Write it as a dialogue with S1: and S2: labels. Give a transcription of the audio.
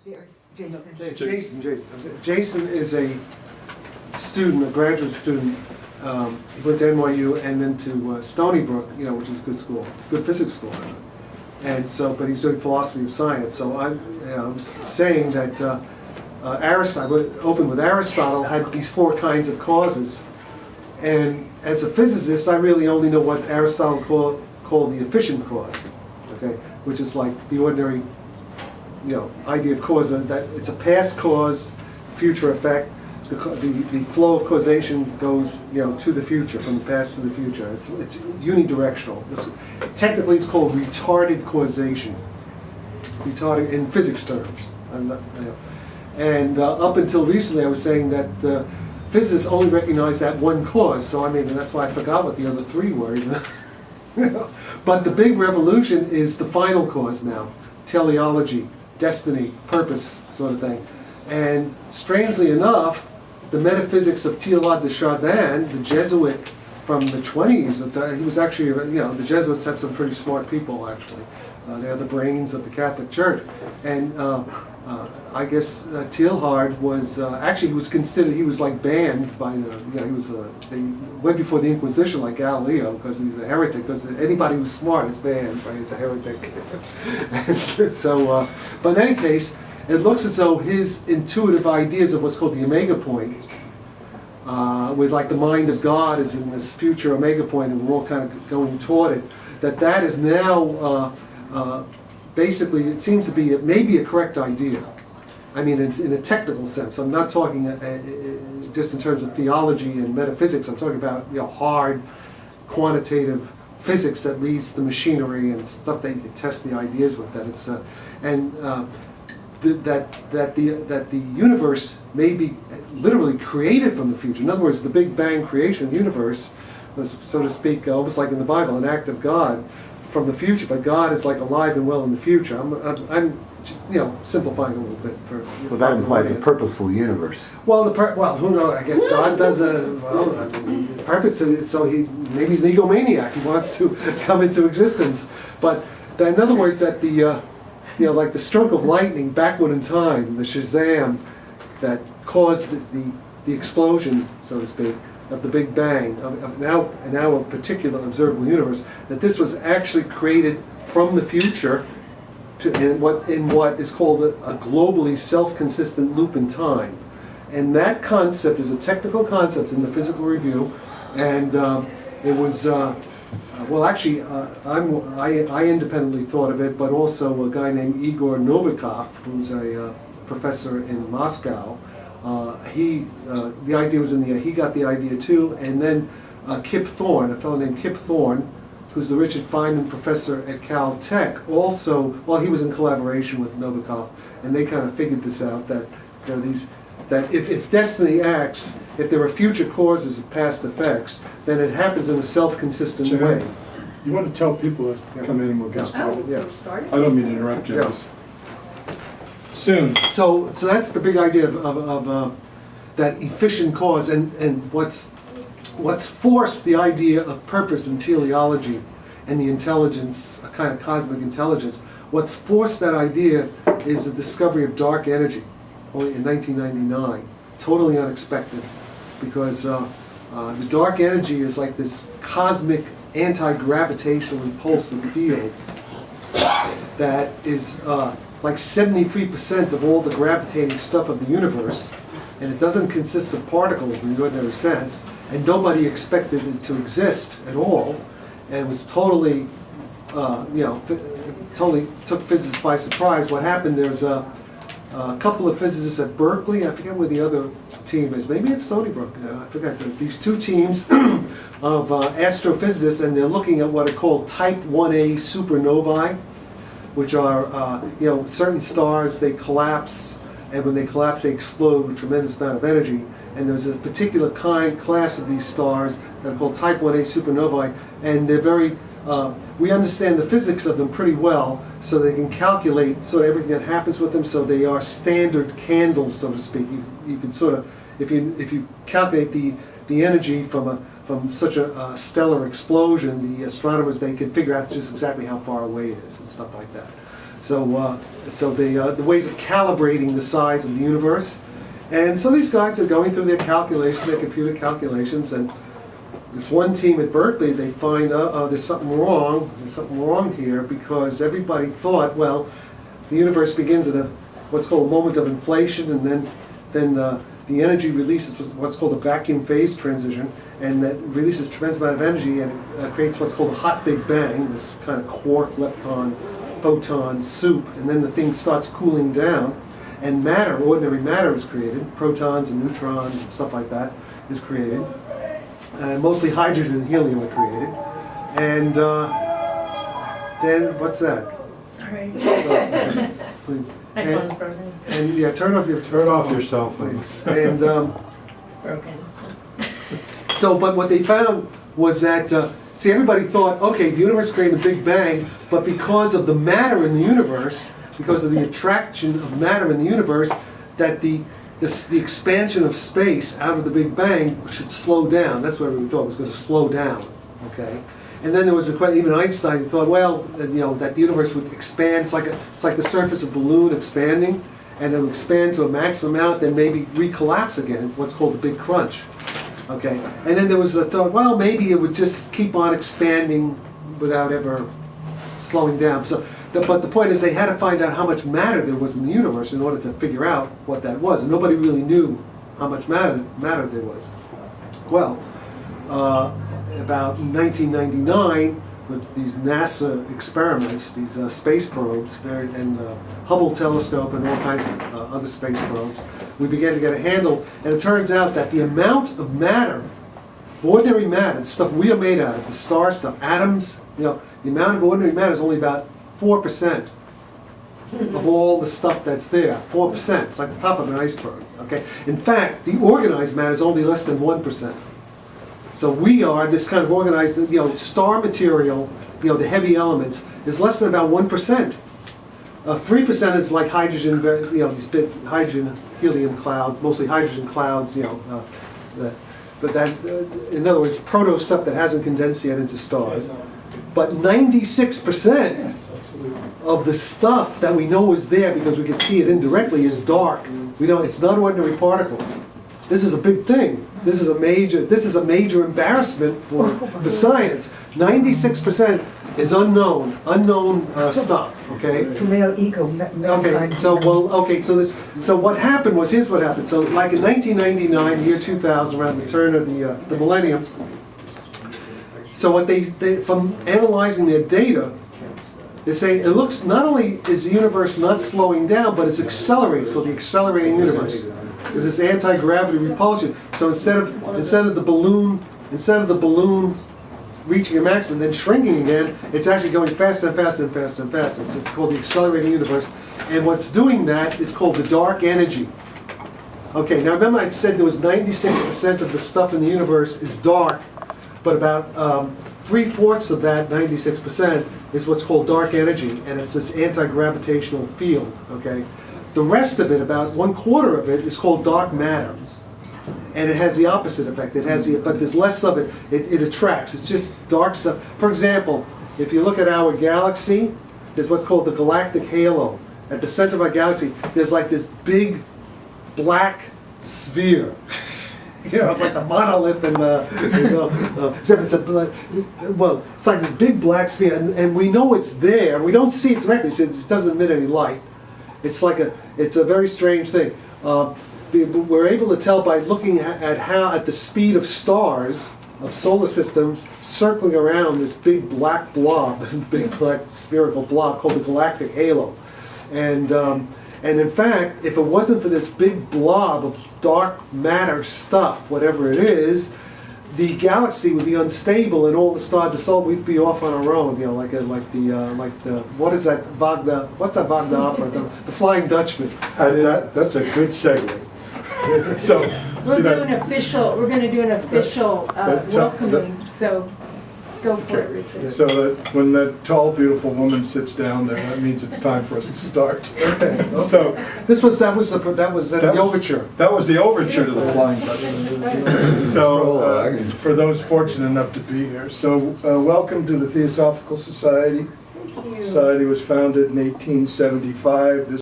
S1: Jason. Jason is a student, a graduate student. He went to NYU and then to Stony Brook, which is a good school, good physics school. And so, but he's doing philosophy of science. So I'm saying that Aristotle, opened with Aristotle, had these four kinds of causes. And as a physicist, I really only know what Aristotle called the efficient cause, okay, which is like the ordinary, idea of cause, that it's a past cause, future effect. The flow of causation goes, to the future, from the past to the future. It's unidirectional. Technically, it's called retarded causation. Retarded in physics terms. And up until recently, I was saying that physicists only recognize that one cause. So and that's why I forgot what the other three were. But the big revolution is the final cause now: teleology, destiny, purpose, sort of thing. And strangely enough, the metaphysics of Teilhard de Chardin, the Jesuit from the 20s, he was actually, the Jesuits have some pretty smart people, actually. They're the brains of the Catholic Church. And I guess Teilhard was, actually he was considered, he was like banned by they went before the Inquisition like Galileo because he's a heretic, because anybody who's smart is banned, right? He's a heretic. So, but in any case, it looks as though his intuitive ideas of what's called the omega point, with like the mind of God is in this future omega point, and we're all kind of going toward it, that is now basically, it seems to be, it may be a correct idea. In a technical sense. I'm not talking just in terms of theology and metaphysics. I'm talking about hard quantitative physics that leads to machinery and stuff that you can test the ideas with. That it's that the universe may be literally created from the future. In other words, the Big Bang creation of the universe was, so to speak, almost like in the Bible, an act of God from the future. But God is like alive and well in the future. I'm simplifying a little bit.
S2: Well, that implies a purposeful universe.
S1: Well, who knows? I guess God does the purpose. So maybe he's an egomaniac. He wants to come into existence. But in other words, that like the stroke of lightning backward in time, the Shazam, that caused the explosion, so to speak, of the Big Bang, of now a particular observable universe, that this was actually created from the future in what is called a globally self-consistent loop in time. And that concept is a technical concept in the Physical Review, and it was, I independently thought of it, but also a guy named Igor Novikov, who's a professor in Moscow. The idea was he got the idea too, and then Kip Thorne, a fellow named Kip Thorne, who's the Richard Feynman professor at Caltech, also, he was in collaboration with Novikov, and they kind of figured this out, that that if destiny acts, if there are future causes of past effects, then it happens in a self-consistent way.
S3: You want to tell people to come in and we'll get started?
S1: Yeah.
S3: I don't mean to interrupt you.
S1: Yeah.
S3: Soon.
S1: So that's the big idea of that efficient cause, and what's forced the idea of purpose in teleology and the intelligence, a kind of cosmic intelligence. What's forced that idea is the discovery of dark energy, only in 1999, totally unexpected, because the dark energy is like this cosmic anti-gravitational repulsive field that is like 73% of all the gravitating stuff of the universe, and it doesn't consist of particles in the ordinary sense, and nobody expected it to exist at all, and it was totally, totally took physicists by surprise. What happened, there's a couple of physicists at Berkeley, I forget where the other team is, maybe it's Stony Brook, I forget, these two teams of astrophysicists, and they're looking at what are called Type 1A supernovae, which are, certain stars, they collapse, and when they collapse, they explode with a tremendous amount of energy. And there's a particular class of these stars that are called Type 1A supernovae, and they're very, we understand the physics of them pretty well, so they can calculate sort of everything that happens with them, so they are standard candles, so to speak. You can sort of, if you calculate the energy from such a stellar explosion, the astronomers, they can figure out just exactly how far away it is and stuff like that. So the ways of calibrating the size of the universe. And so these guys are going through their calculations, their computer calculations, and this one team at Berkeley, they find, there's something wrong here, because everybody thought, well, the universe begins at what's called a moment of inflation, and then the energy releases what's called a vacuum phase transition, and that releases a tremendous amount of energy, and it creates what's called a hot Big Bang, this kind of quark, lepton, photon soup, and then the thing starts cooling down, and matter, ordinary matter is created, protons and neutrons and stuff like that is created, and mostly hydrogen and helium are created, and then, what's that?
S4: Sorry.
S1: My
S4: phone's broken.
S1: And yeah, turn off your
S2: cell phone.
S1: And
S4: It's broken.
S1: so, but what they found was that, see, everybody thought, okay, the universe created a Big Bang, but because of the matter in the universe, because of the attraction of matter in the universe, that the expansion of space out of the Big Bang should slow down. That's what everybody thought, it was going to slow down, okay? And then there was even Einstein thought, well, that the universe would expand. It's like the surface of a balloon expanding, and it would expand to a maximum amount, then maybe recollapse again, what's called the Big Crunch. Okay, and then there was a thought, well, maybe it would just keep on expanding without ever slowing down. But the point is, they had to find out how much matter there was in the universe in order to figure out what that was, and nobody really knew how much matter there was. Well, about 1999, with these NASA experiments, these space probes, and Hubble telescope and all kinds of other space probes, we began to get a handle, and it turns out that the amount of matter, ordinary matter, the stuff we are made out of, the star stuff, atoms, the amount of ordinary matter is only about 4% of all the stuff that's there. 4%. It's like the top of an iceberg. Okay. In fact, the organized matter is only less than 1%. So we are this kind of organized, star material, the heavy elements, is less than about 1%. 3% is like hydrogen, these big hydrogen helium clouds, mostly hydrogen clouds, but that, in other words, proto stuff that hasn't condensed yet into stars. But 96% of the stuff that we know is there, because we can see it indirectly, is dark. It's not ordinary particles. This is a big thing. This is a major embarrassment for science. 96% is unknown stuff. Okay.
S5: Real ego.
S1: Okay. So what happened was, here's what happened. So like in 1999, year 2000, around the turn of the millennium. So what they from analyzing their data, they say it looks, not only is the universe not slowing down, but it's accelerating. It's called the accelerating universe. There's this anti-gravity repulsion. So instead of the balloon reaching a maximum, then shrinking again, it's actually going faster and faster and faster and faster. It's called the accelerating universe. And what's doing that is called the dark energy. Okay, now remember I said there was 96% of the stuff in the universe is dark, but about 3/4 of that 96% is what's called dark energy, and it's this anti-gravitational field, okay? The rest of it, about 1/4 of it, is called dark matter. And it has the opposite effect. But there's less of it. It attracts. It's just dark stuff. For example, if you look at our galaxy, there's what's called the Galactic Halo. At the center of our galaxy, there's like this big black sphere. It's like the monolith, except it's like this big black sphere, and we know it's there. We don't see it directly. It doesn't emit any light. It's a very strange thing. We're able to tell by looking at the speed of stars, of solar systems, circling around this big black blob, big black spherical blob called the Galactic Halo. And in fact, if it wasn't for this big blob of dark matter stuff, whatever it is, the galaxy would be unstable, and all the stars, we'd be off on our own. What is that Wagner? What's that Wagner opera? The Flying Dutchman.
S3: That's a good segue. So
S4: We're going to do an official welcoming. So go for it, Richard.
S3: So that when the tall, beautiful woman sits down there, that means it's time for us to start.
S1: Okay.
S3: So
S1: that was the overture.
S3: That was the overture to the Flying Dutchman. So for those fortunate enough to be here, so welcome to the Theosophical Society.
S4: Thank you.
S3: Society was founded in 1875. This